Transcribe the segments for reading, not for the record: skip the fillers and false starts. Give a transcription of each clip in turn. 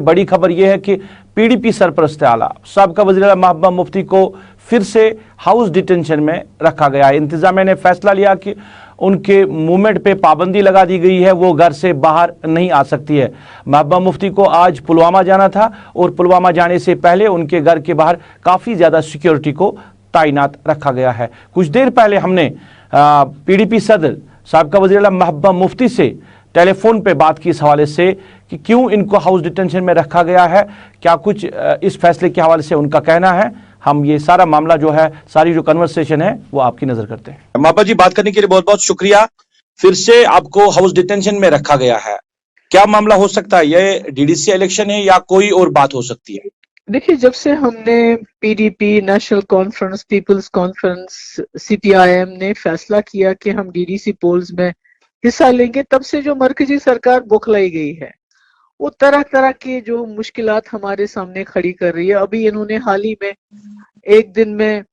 बड़ी खबर यह है कि पीडीपी सरपरस्त आला साबिका वज़ीर आला महबूबा मुफ्ती को फिर से हाउस डिटेंशन में रखा गया है। इंतजामिया ने फैसला लिया कि उनके मूवमेंट पे पाबंदी लगा दी गई है, वो घर से बाहर नहीं आ सकती है। महबूबा मुफ्ती को आज पुलवामा जाना था और पुलवामा जाने से पहले उनके घर के बाहर काफ़ी ज़्यादा सिक्योरिटी को तैनात रखा गया है। कुछ देर पहले हमने पीडीपी सदर साबिका वज़ीर आला महबूबा मुफ्ती से टेलीफोन पे बात की इस हवाले से कि क्यों इनको हाउस डिटेंशन में रखा गया है, क्या कुछ इस फैसले के हवाले से उनका कहना है। हम ये सारा मामला जो है, सारी जो कन्वर्सेशन है, वो आपकी नजर करते हैं। महबूबा जी, बात करने के लिए बहुत बहुत शुक्रिया। फिर से आपको हाउस डिटेंशन में रखा गया है, क्या मामला हो सकता है? ये डीडीसी इलेक्शन है या कोई और बात हो सकती है? देखिए, जब से हमने PDP, National Conference, People's Conference, CPIM ने फैसला किया कि हम डीडीसी पोल्स में हिस्सा लेंगे, तब से जो मरकजी सरकार बौखलाई गई है, वो तरह तरह के जो मुश्किलात हमारे सामने खड़ी कर रही है। अभी इन्होंने हाल ही में एक दिन में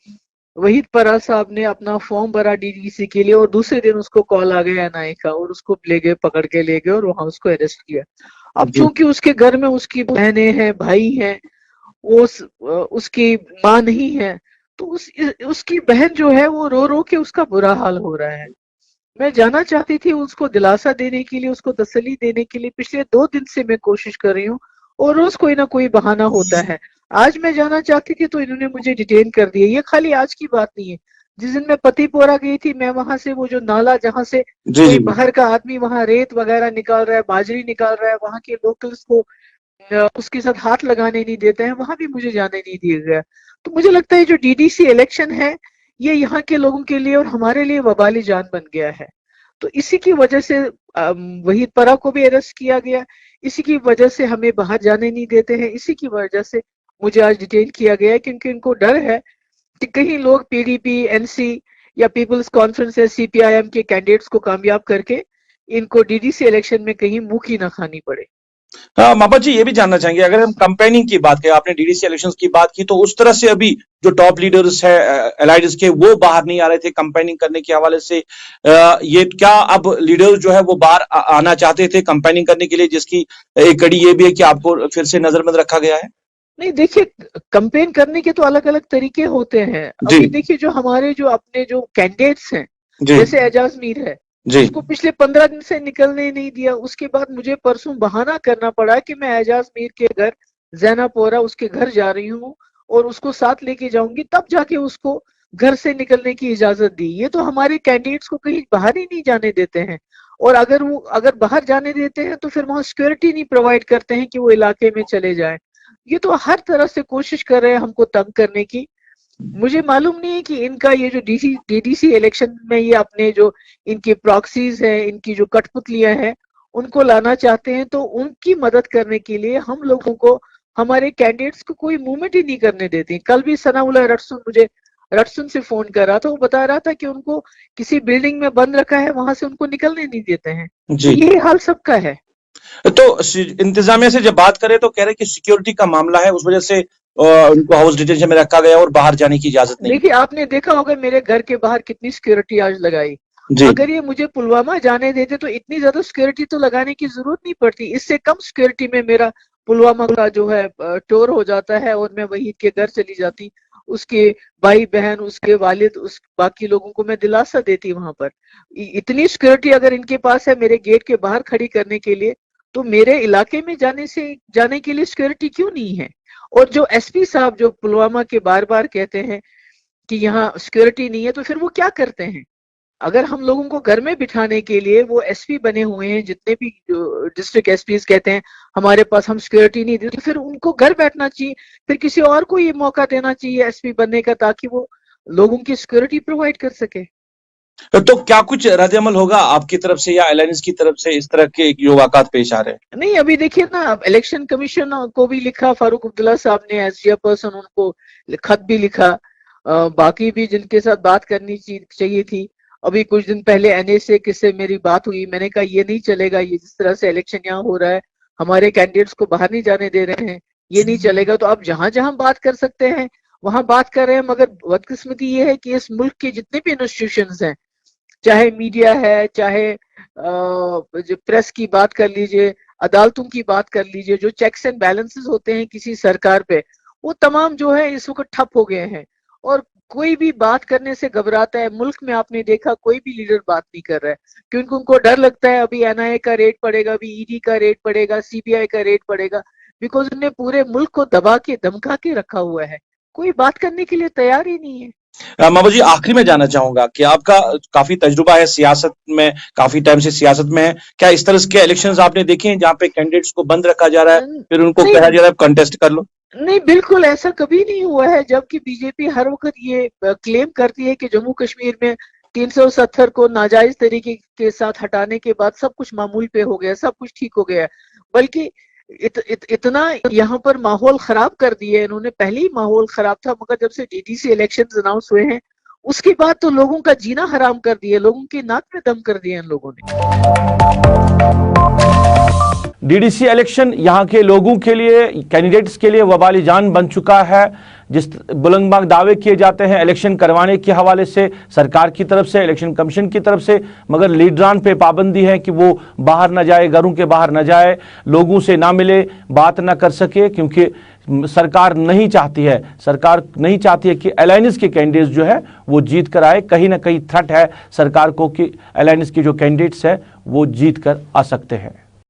वहीद परा साहब ने अपना फॉर्म भरा डीडीसी के लिए और दूसरे दिन उसको कॉल आ गया एनआई का और उसको ले गए, पकड़ के ले गए और वहां उसको अरेस्ट किया। अब चूंकि उसके घर में उसकी बहनें हैं, भाई हैं, उसकी माँ नहीं है, तो उसकी बहन जो है वो रो रो के उसका बुरा हाल हो रहा है। मैं जाना चाहती थी उसको दिलासा देने के लिए, उसको तसल्ली देने के लिए। पिछले 2 दिन से मैं कोशिश कर रही हूँ और रोज कोई ना कोई बहाना होता है। आज मैं जाना चाहती थी तो इन्होंने मुझे डिटेन कर दिया। ये खाली आज की बात नहीं है। जिस दिन मैं पतिपोरा गई थी, मैं वहां से वो जो नाला जहां से कोई बाहर का आदमी वहां रेत वगैरह निकाल रहा है, बाजरी निकाल रहा है, वहां के लोकल्स को उसके साथ हाथ लगाने नहीं देते हैं, वहां भी मुझे जाने नहीं दिया गया। तो मुझे लगता है जो डीडीसी इलेक्शन है, ये यहाँ के लोगों के लिए और हमारे लिए वबाली जान बन गया है। तो इसी की वजह से वहीद परा को भी अरेस्ट किया गया, इसी की वजह से हमें बाहर जाने नहीं देते हैं, इसी की वजह से मुझे आज डिटेन किया गया है, क्योंकि इनको डर है कि कहीं लोग पीडीपी, एनसी या पीपल्स कॉन्फ्रेंस या सीपीआईएम के कैंडिडेट्स को कामयाब करके इनको डीडीसी इलेक्शन में कहीं मुंह की ना खानी पड़े। महबूबा जी, ये भी जानना चाहेंगे, अगर हम कंपेनिंग की बात करें, आपने डीडीसी इलेक्शंस की बात की, तो उस तरह से अभी जो टॉप लीडर्स है एलाइड्स के, वो बाहर नहीं आ रहे थे कंपेनिंग करने के हवाले से। ये क्या अब लीडर्स जो है वो बाहर आना चाहते थे कंपेनिंग करने के लिए, जिसकी एक कड़ी ये भी है कि आपको फिर से नजरबंद रखा गया है? नहीं, देखिए, कंपेन करने के तो अलग अलग तरीके होते हैं। अभी देखिए, जो हमारे जो अपने जो कैंडिडेट्स हैं, जैसे एजाज मीर है, उसको पिछले 15 दिन से निकलने नहीं दिया। उसके बाद मुझे परसों बहाना करना पड़ा कि मैं एजाज मीर के घर जैनापोरा उसके घर जा रही हूँ और उसको साथ लेके जाऊंगी, तब जाके उसको घर से निकलने की इजाजत दी। ये तो हमारे कैंडिडेट्स को कहीं बाहर ही नहीं जाने देते हैं। और अगर बाहर जाने देते हैं तो फिर वहां सिक्योरिटी नहीं प्रोवाइड करते हैं कि वो इलाके में चले जाएं। ये तो हर तरह से कोशिश कर रहे हैं हमको तंग करने की। मुझे मालूम नहीं है कि इनका ये जो डीडीसी इलेक्शन में ये अपने जो इनके प्रॉक्सीज हैं, इनकी जो कठपुतलियां हैं, उनको लाना चाहते हैं। तो उनकी मदद करने के लिए हम लोगों को, हमारे कैंडिडेट्स को कोई मूवमेंट ही नहीं करने देती। कल भी सनाउल्लाह रटसन से फोन कर रहा था, वो बता रहा था कि उनको किसी बिल्डिंग में बंद रखा है, वहां से उनको निकलने नहीं देते हैं। तो ये हाल सबका है। तो इंतजामिया से जब बात करें तो कह रहे कि सिक्योरिटी का मामला है, उस वजह से उनको हाउस डिटेंशन में रखा गया और बाहर जाने की इजाजत नहीं। देखिए, आपने देखा होगा मेरे घर के बाहर कितनी सिक्योरिटी आज लगाई। अगर ये मुझे पुलवामा जाने देते तो इतनी ज्यादा सिक्योरिटी तो लगाने की जरूरत नहीं पड़ती। इससे कम सिक्योरिटी में मेरा पुलवामा का जो है टूर हो जाता है और मैं वहीद के घर चली जाती। उसके भाई बहन, उसके वालिद, उस बाकी लोगों को मैं दिलासा देती वहां पर। इतनी सिक्योरिटी अगर इनके पास है मेरे गेट के बाहर खड़ी करने के लिए, तो मेरे इलाके में जाने के लिए सिक्योरिटी क्यों नहीं है? और जो एसपी साहब जो पुलवामा के बार बार कहते हैं कि यहाँ सिक्योरिटी नहीं है, तो फिर वो क्या करते हैं? अगर हम लोगों को घर में बिठाने के लिए वो एसपी बने हुए हैं, जितने भी डिस्ट्रिक्ट एसपीज कहते हैं हमारे पास हम सिक्योरिटी नहीं देते, तो फिर उनको घर बैठना चाहिए। फिर किसी और को ये मौका देना चाहिए एसपी बनने का, ताकि वो लोगों की सिक्योरिटी प्रोवाइड कर सके। तो क्या कुछ रद्द-ए-अमल होगा आपकी तरफ से या अलायंस की तरफ से इस तरह के जो वाकयात पेश आ रहे हैं? नहीं, अभी देखिए ना, इलेक्शन कमीशन को भी लिखा, फारूक अब्दुल्ला साहब ने एज चेयरपर्सन उनको खत भी लिखा। बाकी भी जिनके साथ बात करनी चाहिए थी। अभी कुछ दिन पहले एनएसए से मेरी बात हुई, मैंने कहा ये नहीं चलेगा, ये जिस तरह से इलेक्शन यहाँ हो रहा है, हमारे कैंडिडेट्स को बाहर नहीं जाने दे रहे हैं, ये नहीं चलेगा। तो अब जहां जहां बात कर सकते हैं वहां बात कर रहे हैं। मगर बदकिस्मती ये है कि इस मुल्क के जितने भी इंस्टीट्यूशंस हैं, चाहे मीडिया है, चाहे जो प्रेस की बात कर लीजिए, अदालतों की बात कर लीजिए, जो चेक्स एंड बैलेंसेस होते हैं किसी सरकार पे, वो तमाम जो है इस वक्त ठप हो गए हैं और कोई भी बात करने से घबराता है। मुल्क में आपने देखा कोई भी लीडर बात नहीं कर रहा है क्योंकि उनको डर लगता है अभी एनआईए का रेट पड़ेगा, अभी ईडी का रेट पड़ेगा, सीबीआई का रेट पड़ेगा, बिकॉज उन्होंने पूरे मुल्क को दबा के धमका के रखा हुआ है। कोई बात करने के लिए तैयार ही नहीं है। महबूबा जी, आखिरी में जानना चाहूंगा कि आपका काफी तजुर्बा है सियासत में, काफी टाइम से सियासत में है, क्या इस तरह के इलेक्शंस आपने देखे हैं जहां पे कैंडिडेट्स को बंद रखा जा रहा है, फिर उनको कहा जा रहा है कंटेस्ट कर लो? नहीं, बिल्कुल ऐसा कभी नहीं हुआ है, जबकि बीजेपी हर वक्त ये क्लेम करती है कि जम्मू कश्मीर में 370 को नाजायज तरीके के साथ हटाने के बाद सब कुछ मामूल पे हो गया, सब कुछ ठीक हो गया, बल्कि इतना यहाँ पर माहौल खराब कर दिया इन्होंने। पहले ही माहौल खराब था, मगर जब से डीडीसी इलेक्शंस अनाउंस हुए हैं उसके बाद तो लोगों का जीना हराम कर दिया, लोगों की नाक में दम कर दिया इन लोगों ने। डीडीसी इलेक्शन यहाँ के लोगों के लिए, कैंडिडेट्स के लिए वबाली जान बन चुका है। जिस बुलंदबाग दावे किए जाते हैं इलेक्शन करवाने के हवाले से सरकार की तरफ से, इलेक्शन कमीशन की तरफ से, मगर लीडरान पे पाबंदी है कि वो बाहर ना जाए, घरों के बाहर ना जाए, लोगों से ना मिले, बात ना कर सके, क्योंकि सरकार नहीं चाहती है कि अलायंस के कैंडिडेट्स जो है वो जीत कर आए। कहीं ना कहीं थ्रेट है सरकार को कि अलायंस के जो कैंडिडेट्स हैं वो जीत कर आ सकते हैं।